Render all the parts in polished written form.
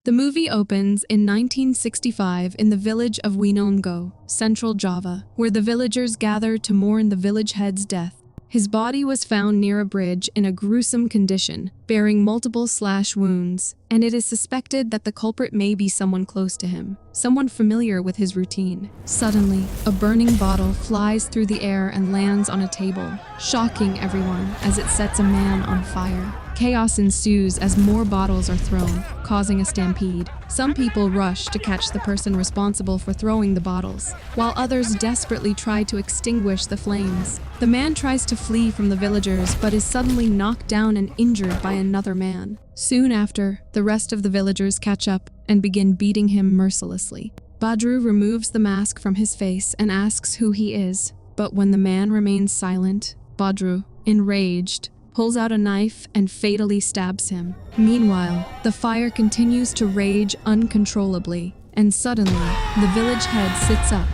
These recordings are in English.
The movie opens in 1965 in the village of Winongo, Central Java, where the villagers gather to mourn the village head's death. His body was found near a bridge in a gruesome condition, bearing multiple slash wounds, and it is suspected that the culprit may be someone close to him, someone familiar with his routine. Suddenly, a burning bottle flies through the air and lands on a table, shocking everyone as it sets a man on fire. Chaos ensues as more bottles are thrown, causing a stampede. Some people rush to catch the person responsible for throwing the bottles, while others desperately try to extinguish the flames. The man tries to flee from the villagers but is suddenly knocked down and injured by another man. Soon after, the rest of the villagers catch up and begin beating him mercilessly. Badru removes the mask from his face and asks who he is, but when the man remains silent, Badru, enraged, pulls out a knife and fatally stabs him. Meanwhile, the fire continues to rage uncontrollably, and suddenly, the village head sits up.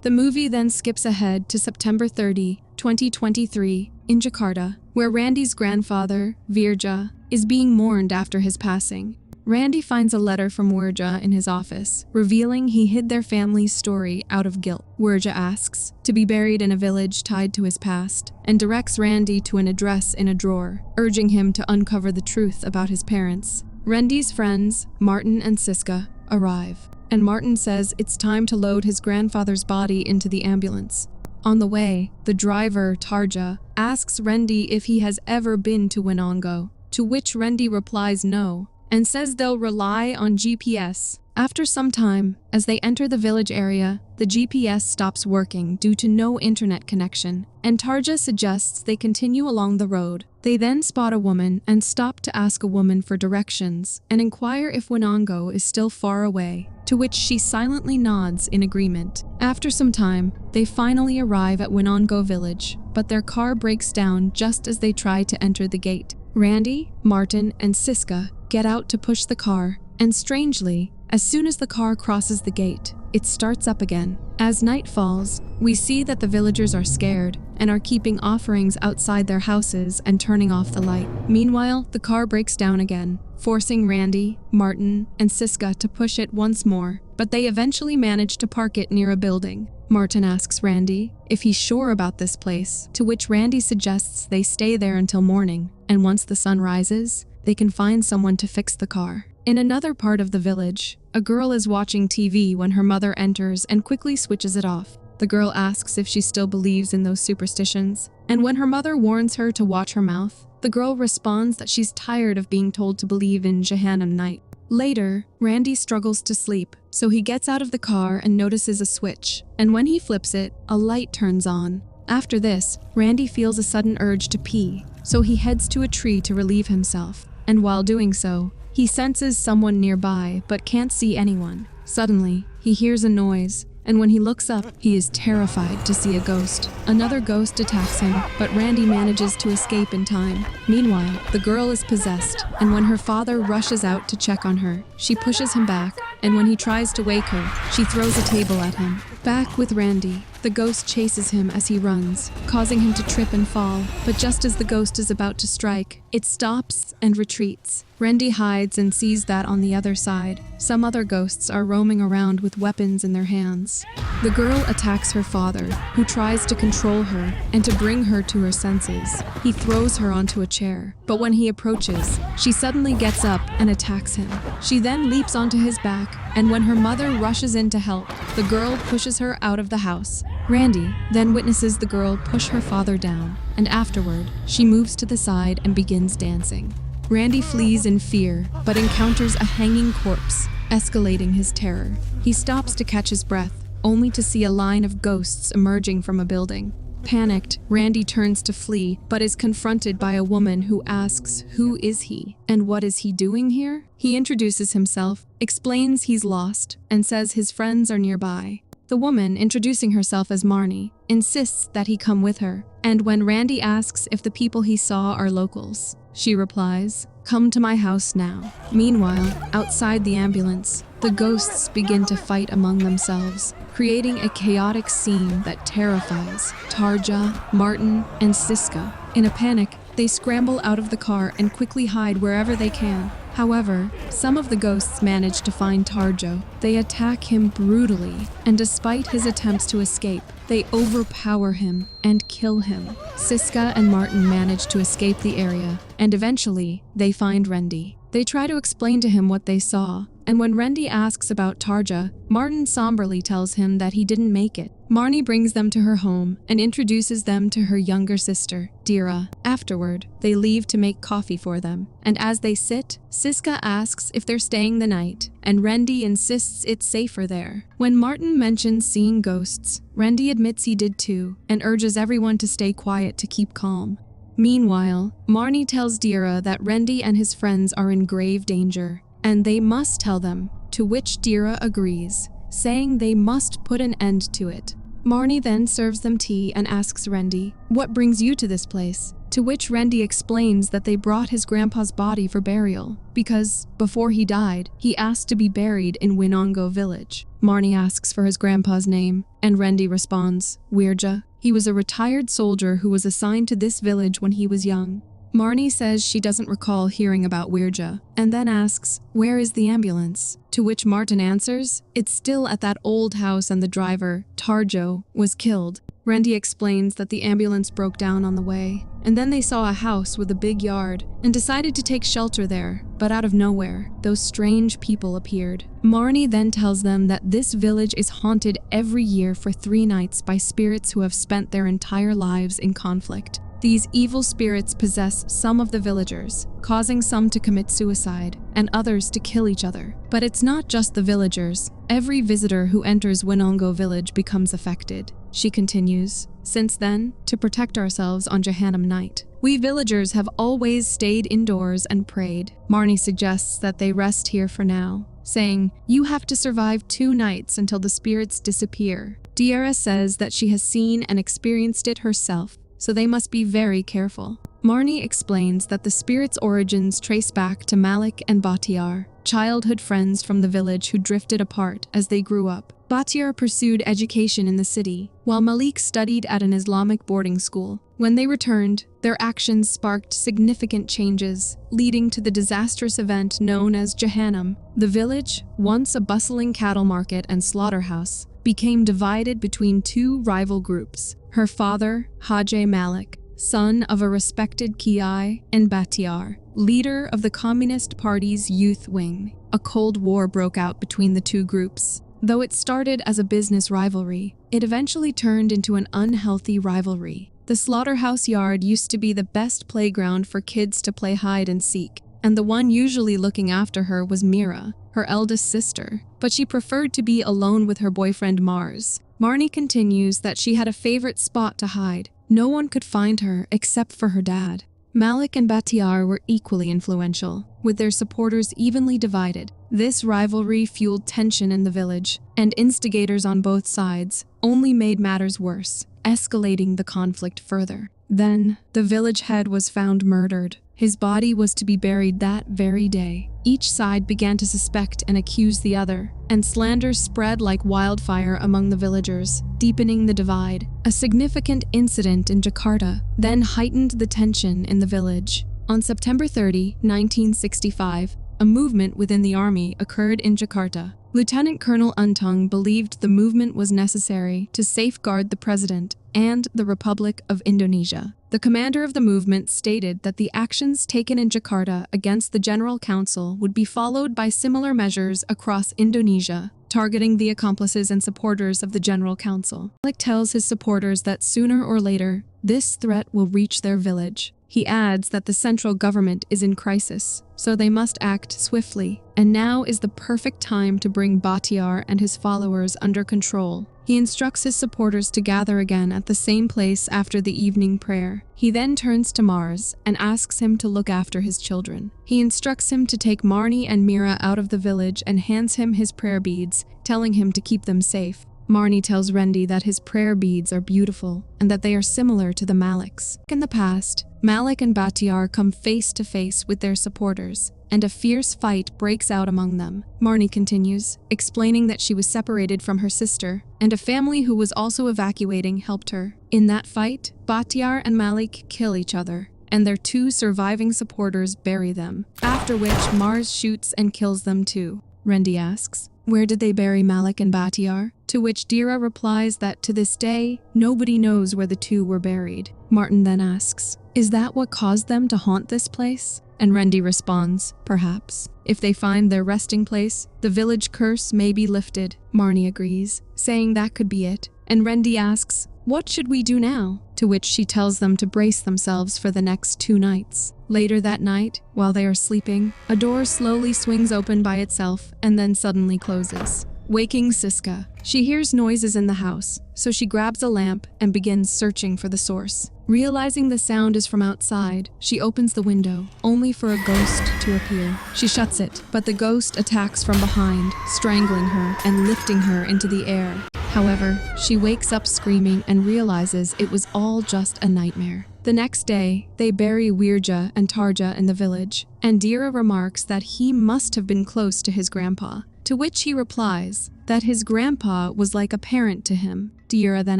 The movie then skips ahead to September 30, 2023, in Jakarta, where Randy's grandfather, Virja, is being mourned after his passing. Randy finds a letter from Wirja in his office, revealing he hid their family's story out of guilt. Wirja asks to be buried in a village tied to his past, and directs Randy to an address in a drawer, urging him to uncover the truth about his parents. Randy's friends, Martin and Siska, arrive, and Martin says it's time to load his grandfather's body into the ambulance. On the way, the driver, Tarja, asks Randy if he has ever been to Winongo, to which Randy replies no, and says they'll rely on GPS. After some time, as they enter the village area, the GPS stops working due to no internet connection, and Tarja suggests they continue along the road. They then spot a woman and stop to ask a woman for directions and inquire if Winongo is still far away, to which she silently nods in agreement. After some time, they finally arrive at Winongo village, but their car breaks down just as they try to enter the gate. Randy, Martin, and Siska get out to push the car, and strangely, as soon as the car crosses the gate, it starts up again. As night falls, we see that the villagers are scared and are keeping offerings outside their houses and turning off the light. Meanwhile, the car breaks down again, forcing Randy, Martin, and Siska to push it once more, but they eventually manage to park it near a building. Martin asks Randy if he's sure about this place, to which Randy suggests they stay there until morning, and once the sun rises, they can find someone to fix the car. In another part of the village, a girl is watching TV when her mother enters and quickly switches it off. The girl asks if she still believes in those superstitions, and when her mother warns her to watch her mouth, the girl responds that she's tired of being told to believe in Jahanam night. Later, Randy struggles to sleep, so he gets out of the car and notices a switch, and when he flips it, a light turns on. After this, Randy feels a sudden urge to pee, so he heads to a tree to relieve himself, and while doing so, he senses someone nearby but can't see anyone. Suddenly, he hears a noise, and when he looks up, he is terrified to see a ghost. Another ghost attacks him, but Randy manages to escape in time. Meanwhile, the girl is possessed, and when her father rushes out to check on her, she pushes him back, and when he tries to wake her, she throws a table at him. Back with Randy, the ghost chases him as he runs, causing him to trip and fall, but just as the ghost is about to strike, it stops and retreats. Randy hides and sees that on the other side, some other ghosts are roaming around with weapons in their hands. The girl attacks her father, who tries to control her and to bring her to her senses. He throws her onto a chair, but when he approaches, she suddenly gets up and attacks him. She then leaps onto his back, and when her mother rushes in to help, the girl pushes her out of the house. Randy then witnesses the girl push her father down, and afterward, she moves to the side and begins dancing. Randy flees in fear, but encounters a hanging corpse, escalating his terror. He stops to catch his breath, only to see a line of ghosts emerging from a building. Panicked, Randy turns to flee, but is confronted by a woman who asks who is he, and what is he doing here? He introduces himself, explains he's lost, and says his friends are nearby. The woman, introducing herself as Marnie, insists that he come with her, and when Randy asks if the people he saw are locals, she replies, "Come to my house now." Meanwhile, outside the ambulance, the ghosts begin to fight among themselves, creating a chaotic scene that terrifies Tarja, Martin, and Siska. In a panic, they scramble out of the car and quickly hide wherever they can. However, some of the ghosts manage to find Tarjo. They attack him brutally, and despite his attempts to escape, they overpower him and kill him. Siska and Martin manage to escape the area, and eventually, they find Rendy. They try to explain to him what they saw, and when Rendy asks about Tarja, Martin somberly tells him that he didn't make it. Marnie brings them to her home and introduces them to her younger sister, Dira. Afterward, they leave to make coffee for them, and as they sit, Siska asks if they're staying the night, and Rendy insists it's safer there. When Martin mentions seeing ghosts, Rendy admits he did too, and urges everyone to stay quiet to keep calm. Meanwhile, Marnie tells Dira that Rendy and his friends are in grave danger, and they must tell them, to which Dira agrees, saying they must put an end to it. Marnie then serves them tea and asks Rendy, "What brings you to this place?" To which Rendy explains that they brought his grandpa's body for burial, because, before he died, he asked to be buried in Winongo village. Marnie asks for his grandpa's name, and Rendy responds, Wirja. He was a retired soldier who was assigned to this village when he was young. Marnie says she doesn't recall hearing about Wirja, and then asks, "Where is the ambulance?" To which Martin answers, "It's still at that old house and the driver, Tarjo, was killed." Rendy explains that the ambulance broke down on the way, and then they saw a house with a big yard and decided to take shelter there, but out of nowhere, those strange people appeared. Marnie then tells them that this village is haunted every year for 3 nights by spirits who have spent their entire lives in conflict. These evil spirits possess some of the villagers, causing some to commit suicide and others to kill each other. But it's not just the villagers. Every visitor who enters Winongo village becomes affected. She continues, "Since then, to protect ourselves on Jahanam night, we villagers have always stayed indoors and prayed." Marnie suggests that they rest here for now, saying, "You have to survive 2 nights until the spirits disappear." Dira says that she has seen and experienced it herself, so they must be very careful. Marnie explains that the spirit's origins trace back to Malik and Batiar, childhood friends from the village who drifted apart as they grew up. Batiar pursued education in the city, while Malik studied at an Islamic boarding school. When they returned, their actions sparked significant changes, leading to the disastrous event known as Jahanam. The village, once a bustling cattle market and slaughterhouse, became divided between 2 rival groups. Her father, Hajj Malik, son of a respected Kiai, and Batiar, leader of the Communist Party's youth wing. A Cold War broke out between the 2 groups. Though it started as a business rivalry, it eventually turned into an unhealthy rivalry. The slaughterhouse yard used to be the best playground for kids to play hide and seek, and the one usually looking after her was Mira, her eldest sister, but she preferred to be alone with her boyfriend Mars. Marnie continues that she had a favorite spot to hide. No one could find her except for her dad. Malik and Batiar were equally influential, with their supporters evenly divided. This rivalry fueled tension in the village, and instigators on both sides only made matters worse, escalating the conflict further. Then, the village head was found murdered. His body was to be buried that very day. Each side began to suspect and accuse the other, and slander spread like wildfire among the villagers, deepening the divide. A significant incident in Jakarta then heightened the tension in the village. On September 30, 1965, a movement within the army occurred in Jakarta. Lieutenant Colonel Untung believed the movement was necessary to safeguard the president and the Republic of Indonesia. The commander of the movement stated that the actions taken in Jakarta against the General Council would be followed by similar measures across Indonesia, targeting the accomplices and supporters of the General Council. Malik tells his supporters that sooner or later, this threat will reach their village. He adds that the central government is in crisis, so they must act swiftly, and now is the perfect time to bring Batiar and his followers under control. He instructs his supporters to gather again at the same place after the evening prayer. He then turns to Mars and asks him to look after his children. He instructs him to take Marnie and Mira out of the village and hands him his prayer beads, telling him to keep them safe. Marnie tells Rendy that his prayer beads are beautiful and that they are similar to the Malik's. In the past, Malik and Batiar come face to face with their supporters, and a fierce fight breaks out among them. Marnie continues, explaining that she was separated from her sister, and a family who was also evacuating helped her. In that fight, Batiar and Malik kill each other, and their 2 surviving supporters bury them, after which Mars shoots and kills them too. Randy asks, where did they bury Malik and Batiar? To which Dira replies that to this day, nobody knows where the 2 were buried. Martin then asks, is that what caused them to haunt this place? And Randy responds, perhaps. If they find their resting place, the village curse may be lifted. Marnie agrees, saying that could be it. And Randy asks, what should we do now? To which she tells them to brace themselves for the next 2 nights. Later that night, while they are sleeping, a door slowly swings open by itself and then suddenly closes, waking Siska. She hears noises in the house, so she grabs a lamp and begins searching for the source. Realizing the sound is from outside, she opens the window, only for a ghost to appear. She shuts it, but the ghost attacks from behind, strangling her and lifting her into the air. However, she wakes up screaming and realizes it was all just a nightmare. The next day, they bury Wirja and Tarja in the village, and Dira remarks that he must have been close to his grandpa, to which he replies that his grandpa was like a parent to him. Dira then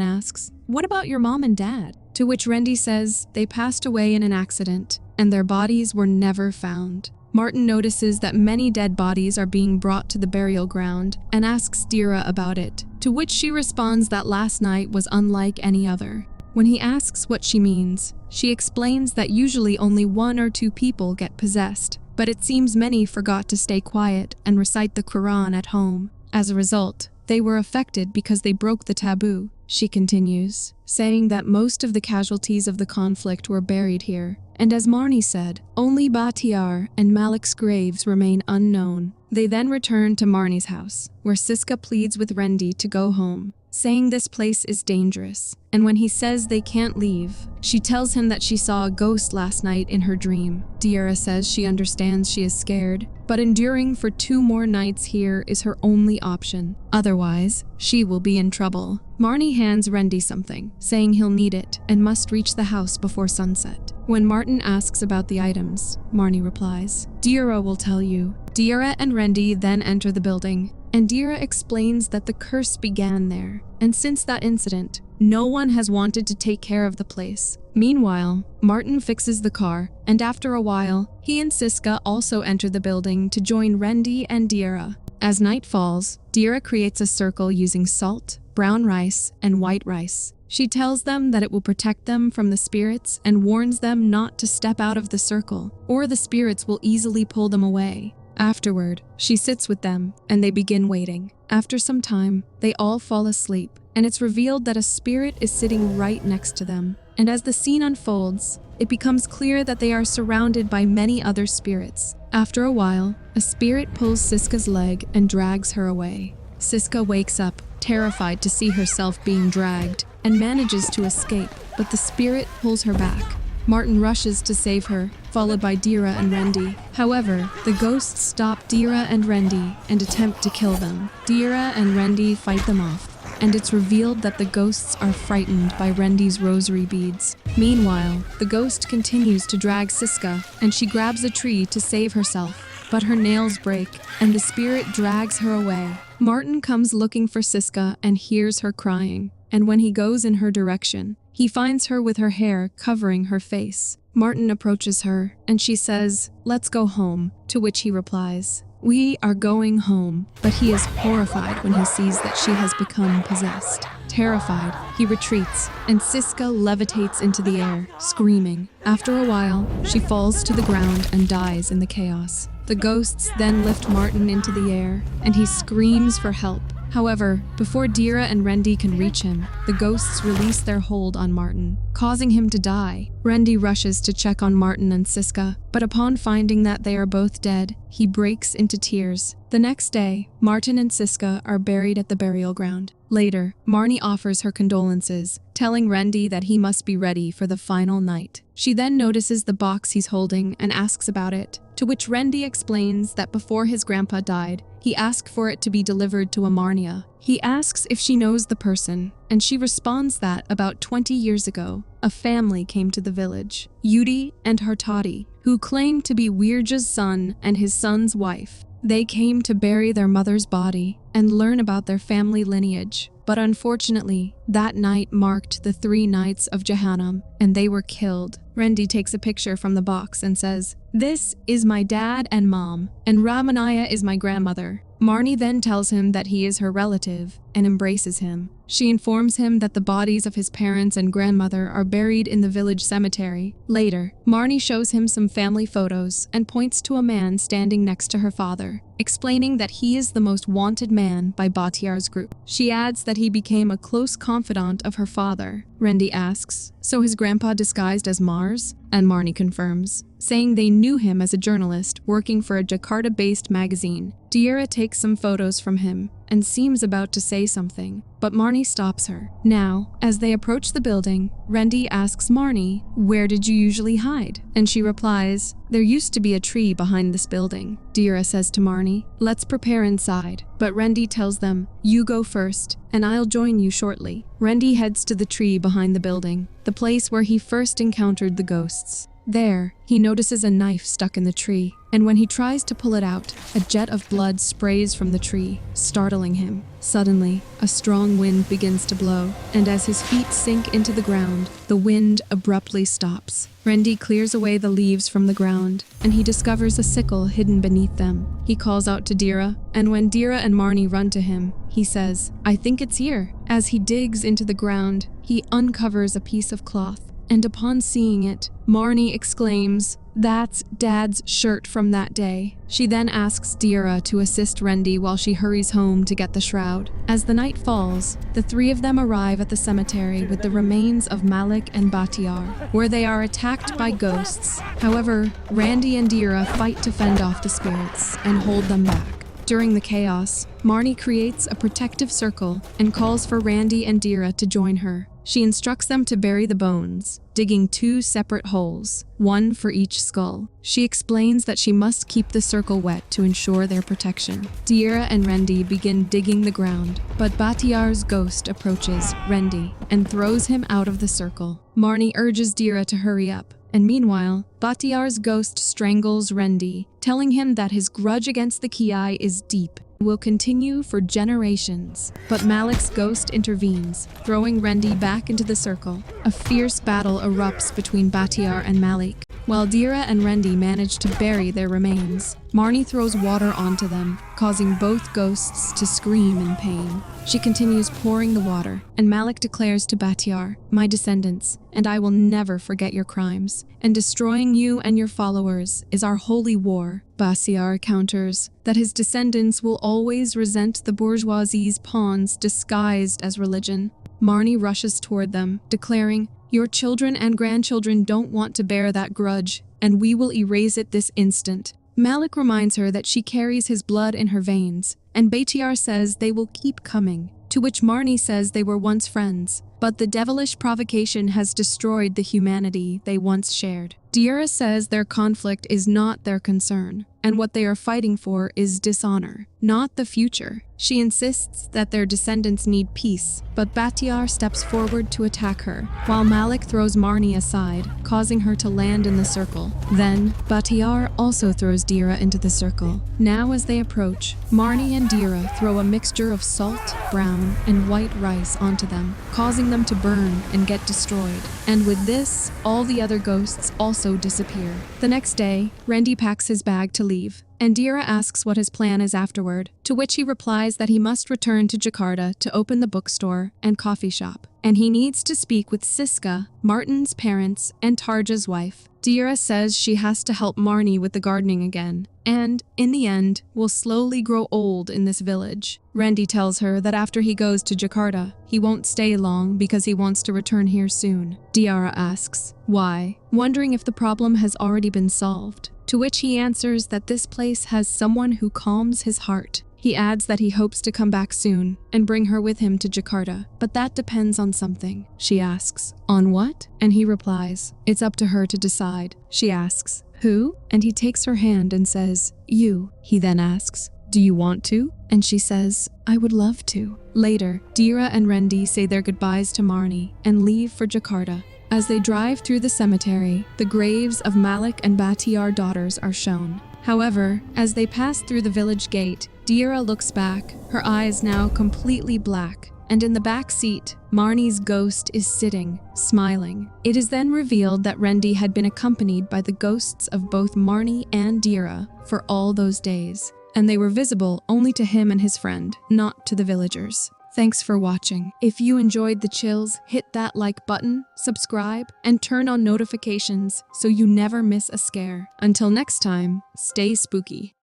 asks, what about your mom and dad? To which Randy says they passed away in an accident, and their bodies were never found. Martin notices that many dead bodies are being brought to the burial ground and asks Dira about it, to which she responds that last night was unlike any other. When he asks what she means, she explains that usually only 1 or 2 people get possessed, but it seems many forgot to stay quiet and recite the Quran at home. As a result, they were affected because they broke the taboo. She continues, saying that most of the casualties of the conflict were buried here, and as Marnie said, only Batiar and Malik's graves remain unknown. They then return to Marnie's house, where Siska pleads with Randy to go home, saying this place is dangerous, and when he says they can't leave, she tells him that she saw a ghost last night in her dream. Dira says she understands she is scared, but enduring for 2 more nights here is her only option. Otherwise, she will be in trouble. Marnie hands Randy something, saying he'll need it and must reach the house before sunset. When Martin asks about the items, Marnie replies, Dira will tell you. Dira and Randy then enter the building, and Dira explains that the curse began there, and since that incident, no one has wanted to take care of the place. Meanwhile, Martin fixes the car, and after a while, he and Siska also enter the building to join Randy and Dira. As night falls, Dira creates a circle using salt, brown rice, and white rice. She tells them that it will protect them from the spirits and warns them not to step out of the circle, or the spirits will easily pull them away. Afterward, she sits with them, and they begin waiting. After some time, they all fall asleep, and it's revealed that a spirit is sitting right next to them. And as the scene unfolds, it becomes clear that they are surrounded by many other spirits. After a while, a spirit pulls Siska's leg and drags her away. Siska wakes up, terrified to see herself being dragged, and manages to escape, but the spirit pulls her back. Martin rushes to save her, followed by Dira and Randy. However, the ghosts stop Dira and Randy and attempt to kill them. Dira and Randy fight them off, and it's revealed that the ghosts are frightened by Randy's rosary beads. Meanwhile, the ghost continues to drag Siska, and she grabs a tree to save herself, but her nails break, and the spirit drags her away. Martin comes looking for Siska and hears her crying, and when he goes in her direction, he finds her with her hair covering her face. Martin approaches her, and she says, "Let's go home," to which he replies, "We are going home," but he is horrified when he sees that she has become possessed. Terrified, he retreats, and Siska levitates into the air, screaming. After a while, she falls to the ground and dies in the chaos. The ghosts then lift Martin into the air, and he screams for help. However, before Dira and Randy can reach him, the ghosts release their hold on Martin, causing him to die. Randy rushes to check on Martin and Siska, but upon finding that they are both dead, he breaks into tears. The next day, Martin and Siska are buried at the burial ground. Later, Marnie offers her condolences, telling Randy that he must be ready for the final night. She then notices the box he's holding and asks about it, to which Randy explains that before his grandpa died, he asked for it to be delivered to Amarnia. He asks if she knows the person, and she responds that about 20 years ago, a family came to the village, Yudi and Hartati, who claimed to be Wirja's son and his son's wife. They came to bury their mother's body and learn about their family lineage. But unfortunately, that night marked the 3 nights of Jahanam, and they were killed. Randy takes a picture from the box and says, "This is my dad and mom, and Ramanaya is my grandmother." Marnie then tells him that he is her relative and embraces him. She informs him that the bodies of his parents and grandmother are buried in the village cemetery. Later, Marnie shows him some family photos and points to a man standing next to her father, explaining that he is the most wanted man by Batiar's group. She adds that he became a close confidant of her father. Randy asks, "So his grandpa disguised as Mars?" And Marnie confirms, saying they knew him as a journalist working for a Jakarta-based magazine. Dira takes some photos from him and seems about to say something, but Marnie stops her. Now, as they approach the building, Randy asks Marnie, "Where did you usually hide?" And she replies, "There used to be a tree behind this building." Dira says to Marnie, "Let's prepare inside." But Randy tells them, "You go first, and I'll join you shortly." Randy heads to the tree behind the building, the place where he first encountered the ghosts. There, he notices a knife stuck in the tree, and when he tries to pull it out, a jet of blood sprays from the tree, startling him. Suddenly, a strong wind begins to blow, and as his feet sink into the ground, the wind abruptly stops. Randy clears away the leaves from the ground, and he discovers a sickle hidden beneath them. He calls out to Dira, and when Dira and Marnie run to him, he says, "I think it's here." As he digs into the ground, he uncovers a piece of cloth, and upon seeing it, Marnie exclaims, "That's Dad's shirt from that day." She then asks Dira to assist Randy while she hurries home to get the shroud. As the night falls, the three of them arrive at the cemetery with the remains of Malik and Batiar, where they are attacked by ghosts. However, Randy and Dira fight to fend off the spirits and hold them back. During the chaos, Marnie creates a protective circle and calls for Randy and Dira to join her. She instructs them to bury the bones, digging 2 separate holes, one for each skull. She explains that she must keep the circle wet to ensure their protection. Dira and Randy begin digging the ground, but Batiar's ghost approaches Randy and throws him out of the circle. Marnie urges Dira to hurry up, and meanwhile, Batiar's ghost strangles Randy, telling him that his grudge against the Kiai is deep, will continue for generations. But Malik's ghost intervenes, throwing Randy back into the circle. A fierce battle erupts between Batiar and Malik. While Dira and Randy manage to bury their remains, Marnie throws water onto them, causing both ghosts to scream in pain. She continues pouring the water, and Malik declares to Batiar, "My descendants, and I will never forget your crimes, and destroying you and your followers is our holy war." Batiar counters that his descendants will always resent the bourgeoisie's pawns disguised as religion. Marnie rushes toward them, declaring, "Your children and grandchildren don't want to bear that grudge, and we will erase it this instant." Malik reminds her that she carries his blood in her veins, and Batiar says they will keep coming, to which Marnie says they were once friends, but the devilish provocation has destroyed the humanity they once shared. Dira says their conflict is not their concern, and what they are fighting for is dishonor, not the future. She insists that their descendants need peace, but Batiar steps forward to attack her, while Malik throws Marnie aside, causing her to land in the circle. Then, Batiar also throws Dira into the circle. Now as they approach, Marnie and Dira throw a mixture of salt, brown, and white rice onto them, causing them to burn and get destroyed. And with this, all the other ghosts also disappear. The next day, Randy packs his bag to leave, and Dira asks what his plan is afterward, to which he replies that he must return to Jakarta to open the bookstore and coffee shop, and he needs to speak with Siska, Martin's parents, and Tarja's wife. Dira says she has to help Marnie with the gardening again, and, in the end, will slowly grow old in this village. Randy tells her that after he goes to Jakarta, he won't stay long because he wants to return here soon. Dira asks, why, wondering if the problem has already been solved, to which he answers that this place has someone who calms his heart. He adds that he hopes to come back soon and bring her with him to Jakarta, but that depends on something. She asks, on what? And he replies, it's up to her to decide. She asks, who? And he takes her hand and says, you. He then asks, do you want to? And she says, I would love to. Later, Dira and Randy say their goodbyes to Marnie and leave for Jakarta. As they drive through the cemetery, the graves of Malik and Batiar daughters are shown. However, as they pass through the village gate, Dira looks back, her eyes now completely black, and in the back seat, Marnie's ghost is sitting, smiling. It is then revealed that Randy had been accompanied by the ghosts of both Marnie and Dira for all those days, and they were visible only to him and his friend, not to the villagers. Thanks for watching. If you enjoyed the chills, hit that like button, subscribe, and turn on notifications so you never miss a scare. Until next time, stay spooky.